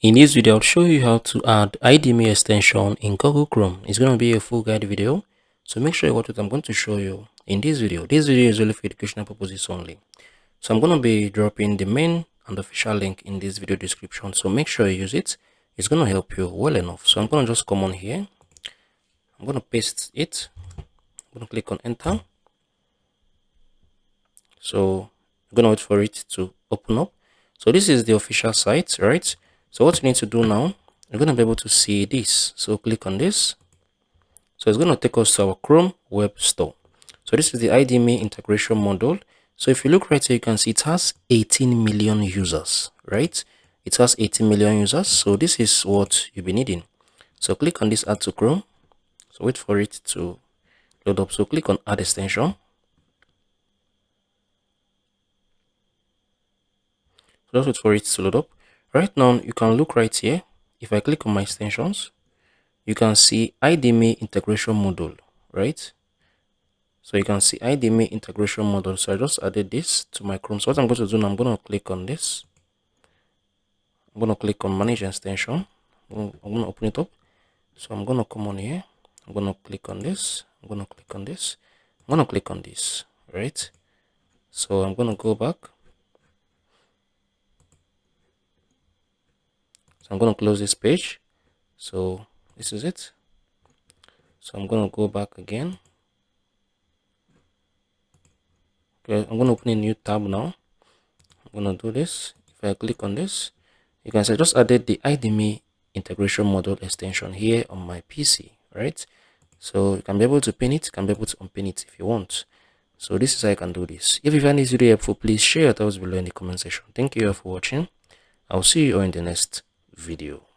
In this video, I'll show you how to add IDM extension in Google Chrome. It's going to be a full guide video, so make sure you watch what I'm going to show you in this video. This video is only for educational purposes only. So I'm going to be dropping the main and official link in this video description, so make sure you use it. It's going to help you well enough. So I'm going to just come on here. I'm going to paste it. I'm going to click on enter. So I'm going to wait for it to open up. So this is the official site, right? So what you need to do now, you're going to be able to see this. So click on this. So it's going to take us to our Chrome web store. So this is the IDM integration module. So if you look right here, you can see it has 18 million users, right? It has 18 million users. So this is what you'll be needing. So click on this add to Chrome. So wait for it to load up. So click on add extension. So just wait for it to load up. Right now, you can look right here. If I click on my extensions, you can see IDM integration module, right? So you can see IDM integration module. So I just added this to my Chrome. So what I'm going to do now, I'm going to click on this. I'm going to click on manage extension. I'm going to open it up. So I'm going to come on here. I'm going to click on this. I'm going to click on this. I'm going to click on this, right? So I'm going to go back. So I'm going to close this page. So this is it. So I'm going to go back again. Okay, I'm going to open a new tab now. I'm going to do this. If I click on this, you can see I just added the IDM integration module extension here on my PC, right? So you can be able to pin it, you can be able to unpin it if you want. So this is how you can do this. If you find this video helpful, please share your thoughts below in the comment section. Thank you all for watching. I'll see you all in the next video.